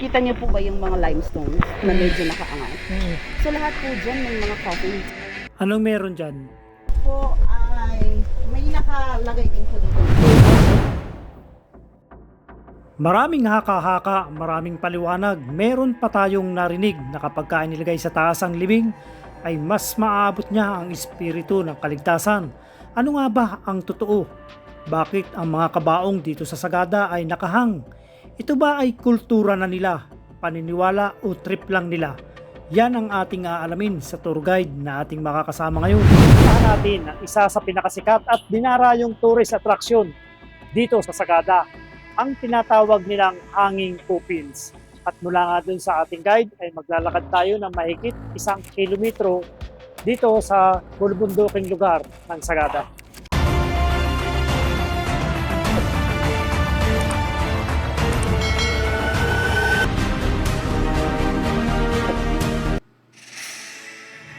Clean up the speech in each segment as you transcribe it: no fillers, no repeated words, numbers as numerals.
Nakikita niyo po ba yung mga limestone na medyo nakaangat? So lahat po dyan may mga coffins. Anong meron dyan? Po ay may nakalagay din po dito. Maraming haka-haka, maraming paliwanag. Meron pa tayong narinig na kapag inilagay sa taas ang libing, ay mas maaabot niya ang espiritu ng kaligtasan. Ano nga ba ang totoo? Bakit ang mga kabaong dito sa Sagada ay nakahang? Ito ba ay kultura na nila, paniniwala o trip lang nila? Yan ang ating aalamin sa tour guide na ating makakasama ngayon. Saan natin ang isa sa pinakasikat at dinarayong tourist attraction dito sa Sagada, ang tinatawag nilang Hanging Coffins. At mula nga dun sa ating guide ay maglalakad tayo ng mahigit 1 kilometro dito sa bulubunduking lugar ng Sagada.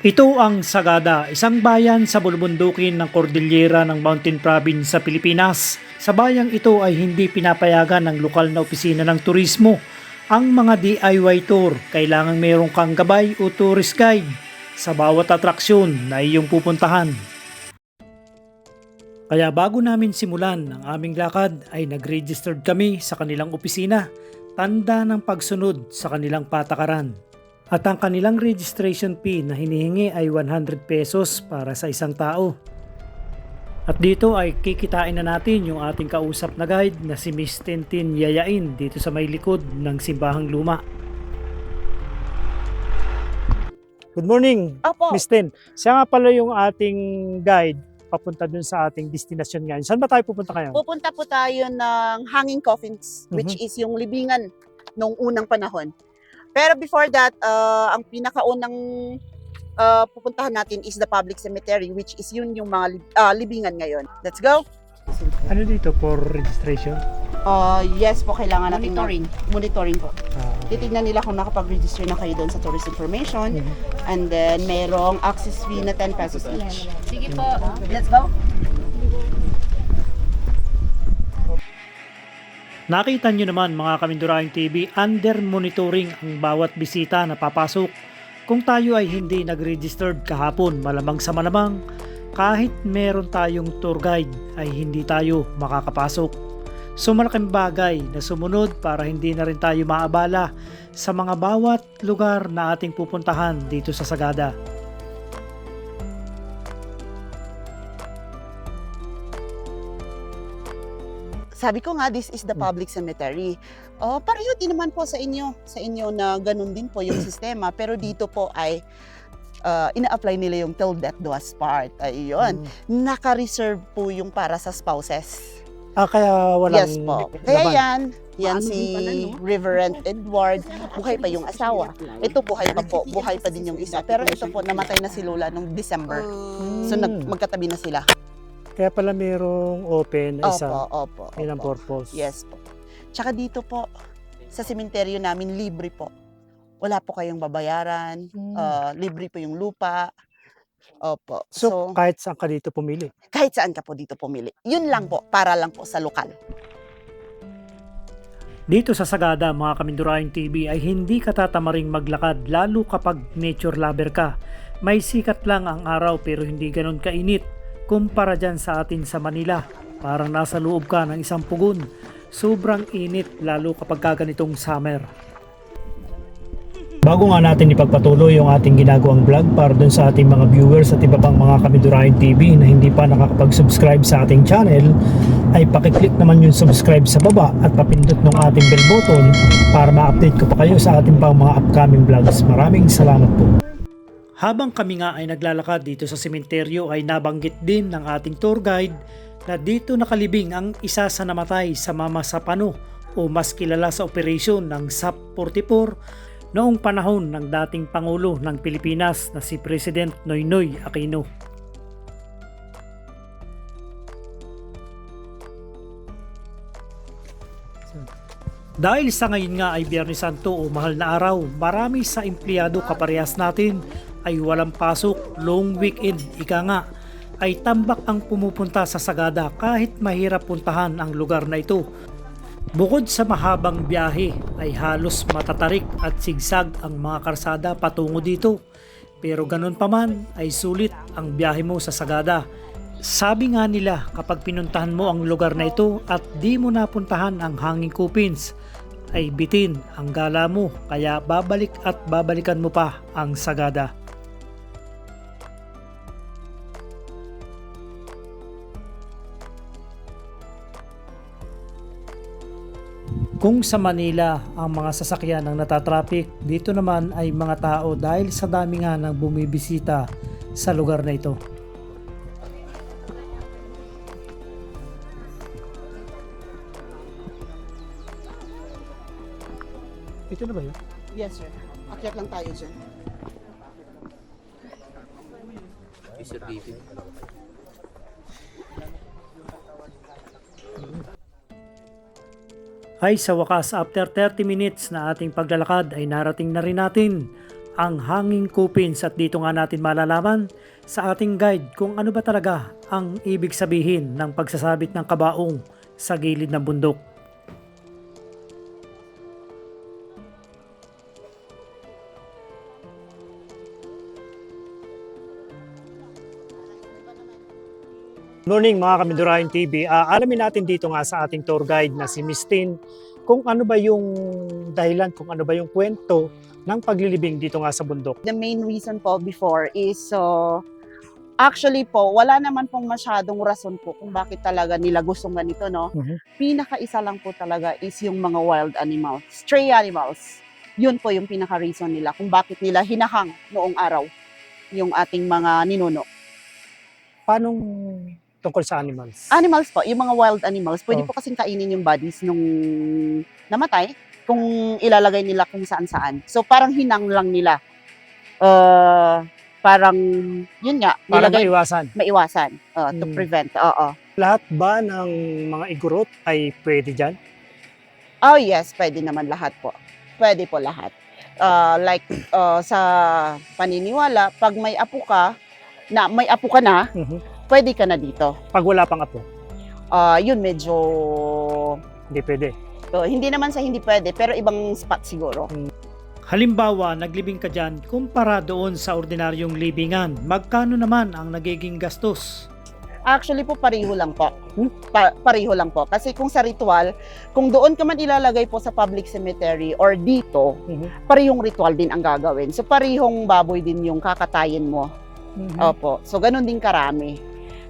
Ito ang Sagada, isang bayan sa bulubundukin ng Cordillera ng Mountain Province sa Pilipinas. Sa bayang ito ay hindi pinapayagan ng lokal na opisina ng turismo. Ang mga DIY tour, kailangan mayroong kang gabay o tourist guide sa bawat atraksyon na iyong pupuntahan. Kaya bago namin simulan ang aming lakad ay nag-registered kami sa kanilang opisina, tanda ng pagsunod sa kanilang patakaran. At ang kanilang registration fee na hinihingi ay 100 pesos para sa isang tao. At dito ay kikitain na natin yung ating kausap na guide na si Miss Tintin Yayain dito sa may likod ng Simbahang Luma. Good morning, Opo. Miss Tin. Siya nga pala yung ating guide papunta dun sa ating destination ngayon. Saan ba tayo pupunta ngayon? Pupunta po tayo ng Hanging Coffins, which is yung libingan nung unang panahon. Pero before that, ang pinakaunang pupuntahan natin is the public cemetery, which is yun yung mga libingan ngayon. Let's go! Ano dito for registration? Yes po, kailangan natin monitoring po. Okay. Titignan nila kung nakapag-register na kayo doon sa tourist information. And then, merong access fee na 10 pesos each. Sige po. Let's go! Nakita nyo naman mga Kaminduraing TV, under monitoring ang bawat bisita na papasok. Kung tayo ay hindi nag-registered kahapon, malamang sa malamang, kahit meron tayong tour guide ay hindi tayo makakapasok. So malaking bagay na sumunod para hindi na rin tayo maabala sa mga bawat lugar na ating pupuntahan dito sa Sagada. Sabi ko nga, this is the public cemetery. Pareho din naman po sa inyo na ganun din po yung sistema. Pero dito po ay ina-apply nila yung till death do us part. Ayun. Naka-reserve po yung para sa spouses. Kaya walang Yes po. Kaya laban. yan si Reverend Edward, buhay pa yung asawa. Ito buhay pa po, buhay pa din yung isa. Pero ito po, namatay na si Lola nung December. So magkatabi na sila. Kaya pala mayroong open na isa. Opo. Yun ang purpose. Yes po. Tsaka dito po, sa sementeryo namin, libre po. Wala po kayong babayaran, libre po yung lupa. Opo. So kahit saan ka dito pumili. Kahit saan ka po dito pumili. Yun lang po, para lang po sa lokal. Dito sa Sagada, mga Kaminduraing TV, ay hindi ka tatamaring maglakad lalo kapag nature lover ka. May sikat lang ang araw pero hindi ganun kainit. Kumpara dyan sa atin sa Manila, parang nasa loob ka ng isang pugon. Sobrang init lalo kapag ganitong summer. Bago nga natin ipagpatuloy yung ating ginagawang vlog para dun sa ating mga viewers at iba pang mga Kaminduraing TV na hindi pa nakakapag-subscribe sa ating channel, ay pakiclick naman yung subscribe sa baba at papindot ng ating bell button para ma-update ko pa kayo sa ating pang mga upcoming vlogs. Maraming salamat po. Habang kami nga ay naglalakad dito sa sementeryo ay nabanggit din ng ating tour guide na dito nakalibing ang isa sa namatay sa Mama Sapano o mas kilala sa operasyon ng SAP-44 noong panahon ng dating Pangulo ng Pilipinas na si President Noynoy Aquino. Dahil sa ngayon nga ay Biyernes Santo o mahal na araw, marami sa empleyado kaparehas natin ay walang pasok, long weekend, ika nga, ay tambak ang pumupunta sa Sagada kahit mahirap puntahan ang lugar na ito. Bukod sa mahabang biyahe ay halos matatarik at sigsag ang mga karsada patungo dito. Pero ganun pa man ay sulit ang biyahe mo sa Sagada. Sabi nga nila kapag pinuntahan mo ang lugar na ito at di mo napuntahan ang Hanging Kupins ay bitin ang gala mo kaya babalik at babalikan mo pa ang Sagada. Kung sa Manila ang mga sasakyan ang natatraffic, dito naman ay mga tao dahil sa dami nga ng bumibisita sa lugar na ito. Ito na ba yun? Yes, sir. Akyat lang tayo dyan. Ay sa wakas after 30 minutes na ating paglalakad ay narating na rin natin ang Hanging Kupins at dito nga natin malalaman sa ating guide kung ano ba talaga ang ibig sabihin ng pagsasabit ng kabaong sa gilid ng bundok. Morning mga Kamindurahin TV. Alamin natin dito nga sa ating tour guide na si Miss Tin kung ano ba yung dahilan, kung ano ba yung kwento ng paglilibing dito nga sa bundok. The main reason po before is actually po, wala naman pong masyadong rason po kung bakit talaga nila gustong ganito, no? Pinaka-isa lang po talaga is yung mga wild animals, stray animals. Yun po yung pinaka-reason nila kung bakit nila hinahang noong araw yung ating mga ninuno. Paano tungkol sa animals? Animals po, yung mga wild animals, pwede Oh. po kasing kainin yung bodies nung namatay kung ilalagay nila kung saan-saan. So parang hinang lang nila. Parang, yun nga, Para nilagay, maiwasan. to prevent. Oo. Lahat ba ng mga igurot ay pwede dyan? Oh yes, pwede naman lahat po. Pwede po lahat. Sa paniniwala, pag may apo ka na, pwede ka na dito. Pag wala pang apo, Yun medyo, hindi pwede. hindi naman sa hindi pwede, pero ibang spot siguro. Halimbawa, naglibing ka dyan kumpara doon sa ordinaryong libingan. Magkano naman ang nagiging gastos? Actually po, pareho lang po. Pareho lang po. Kasi kung sa ritual, kung doon ka man ilalagay po sa public cemetery or dito, parehong ritual din ang gagawin. So parehong baboy din yung kakatayin mo. Opo. So ganun din karami.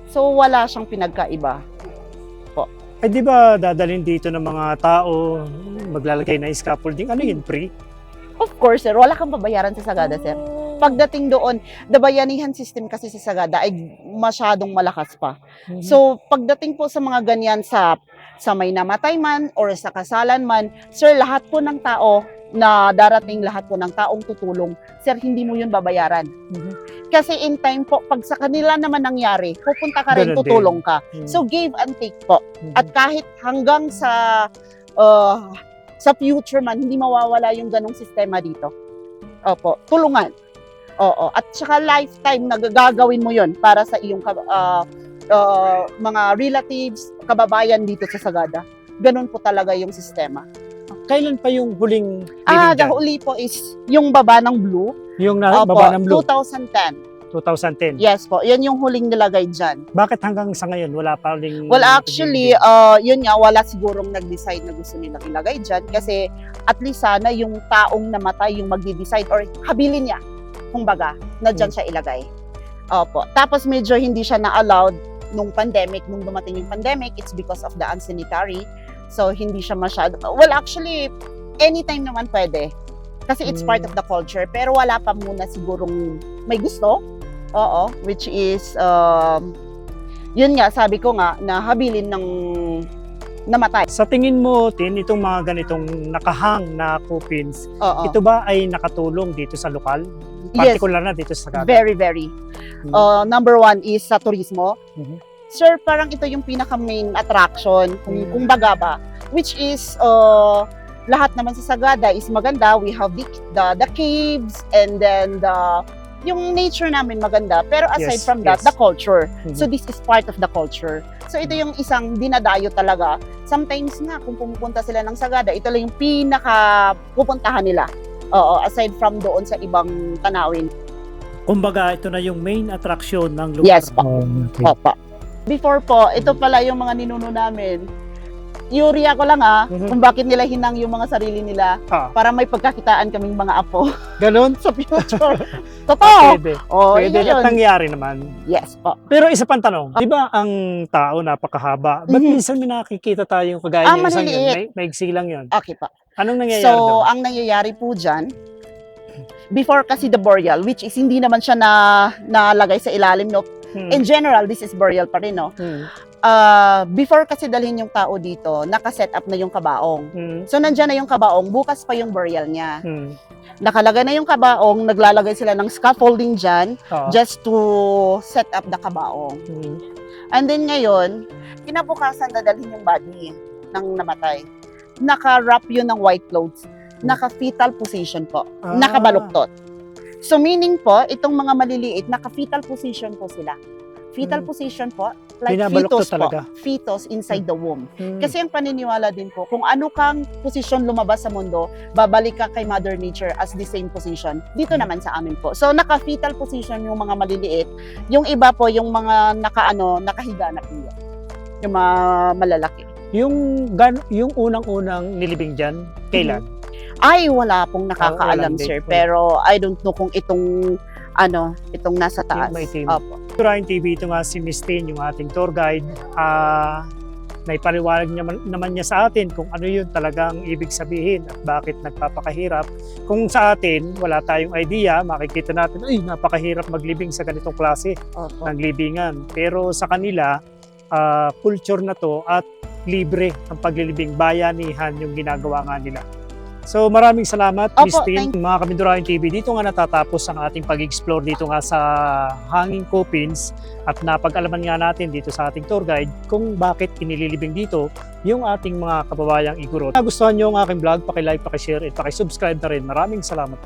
So wala siyang pinagkaiba. Eh di ba dadalhin dito ng mga tao, maglalagay na scaffolding, ano yun, free? Of course, sir. Wala kang babayaran sa Sagada, sir. Pagdating doon, the bayanihan system kasi sa Sagada ay masyadong malakas pa. So, pagdating po sa mga ganyan sa may namatay man or sa kasalan man, sir, lahat po ng tao na darating, lahat po ng taong tutulong, sir, hindi mo yun babayaran. Kasi in time po, pag sa kanila naman nangyari, pupunta ka rin, Ganun din. tutulong ka. So, give and take po. At kahit hanggang sa future man, hindi mawawala yung ganong sistema dito. Opo, tulungan. Oo. At saka lifetime na gagawin mo yon para sa iyong mga relatives, kababayan dito sa Sagada. Ganon po talaga yung sistema. Kailan pa yung huling The libing dyan? huli po is yung baba ng blue. Yung Opo, baba ng blue, 2010. 2010. Yes po, yan yung huling nilagay dyan. Bakit hanggang sa ngayon wala pa ring... Well, actually, yun nga, wala sigurong nag-decide na gusto nilang ilagay dyan kasi at least sana yung taong namatay yung magdi-decide or habilin niya, kumbaga, na dyan siya ilagay. Opo. Tapos medyo hindi siya na-allowed nung dumating yung pandemic, it's because of the unsanitary. So, hindi siya masyado... Well, actually, anytime naman pwede. Kasi it's part of the culture. Pero wala pa muna sigurong may gusto. Oo, which is, yun nga, sabi ko nga, na habilin ng namatay. Sa tingin mo, Tin, itong mga ganitong nakahang na kupins, Oo. ito ba ay nakatulong dito sa lokal? Yes, Particular na dito sa Sagada? very, very. Number one is sa turismo. Mhm. Sir, parang ito yung pinaka-main attraction, kung baga ba, which is, lahat naman sa Sagada is maganda. We have the caves and then yung nature namin maganda, pero aside Yes, from that, yes. the culture. Mhm. So this is part of the culture. So ito yung isang dinadayo talaga. Sometimes nga, kung pumupunta sila ng Sagada, ito lang yung pinaka pupuntahan nila. Oo, aside from doon sa ibang tanawin. Kumbaga, ito na yung main attraction ng lugar. Yes po. Okay. Opo. Before po, ito pala yung mga ninuno namin. Yuri ko lang Mhm. kung bakit nila hinang yung mga sarili nila Ah, para may pagkakitaan kaming mga apo ganun? sa future. Totoo. Pwede. Oh, Pwede. yun. At nangyari naman. Yes po. Pero isa pang tanong, di ba ang tao napakahaba? Ba't Mhm. minsan may nakikita tayong kagaya Ah, ng isang yun? maliliit. Maigsi lang yun. Okay po. Anong nangyayari So, doon? ang nangyayari po dyan, before kasi the boreal, which is hindi naman siya nalagay sa ilalim, no? In general, this is boreal pa rin, no? Hmm. Before kasi dalhin yung tao dito, nakaset up na yung kabaong. Hmm. So, nandyan na yung kabaong, bukas pa yung burial niya. Hmm. Nakalagay na yung kabaong, naglalagay sila ng scaffolding dyan Ah. just to set up the kabaong. Hmm. And then ngayon, kinabukasan dadalhin yung body ng namatay. Naka-wrap yun ng white clothes. Naka-fetal position po. Ah. Nakabaluktot. So meaning po, itong mga maliliit, naka-fetal position po sila. Fetal Hmm. position po, like Binabaluktot fetus talaga. po. Fetus inside the womb. Hmm. Kasi ang paniniwala din po, kung ano kang posisyon lumabas sa mundo, babalik ka kay Mother Nature as the same position. Dito naman sa amin po. So naka-fetal position yung mga maliliit. Yung iba po, yung mga nakahiga na po. Yung mga malalaki. Yung unang-unang nilibing dyan, kailan? Ay, wala pong walang nakakaalam, date. sir. Pero I don't know kung itong nasa taas. Yung maitim. Opo. Ryan TV, ito nga si Miss Tin, yung ating tour guide. Naipaliwanag naman niya sa atin kung ano yun talagang ibig sabihin at bakit nagpapakahirap. Kung sa atin, wala tayong idea, makikita natin, ay, napakahirap maglibing sa ganitong klase Opo. ng libingan. Pero sa kanila, culture na to at libre ang paglilibing, bayanihan yung ginagawa nga nila. So maraming salamat, Opo, Miss Tin. Mga Kamindurahin TV, dito nga natatapos ang ating pag-explore dito nga sa Hanging Copins at napag-alaman nga natin dito sa ating tour guide kung bakit inililibing dito yung ating mga kababayang Igorot. Kung nagustuhan nyo ang aking vlog, paki-like, paki-share at paki-subscribe na rin. Maraming salamat.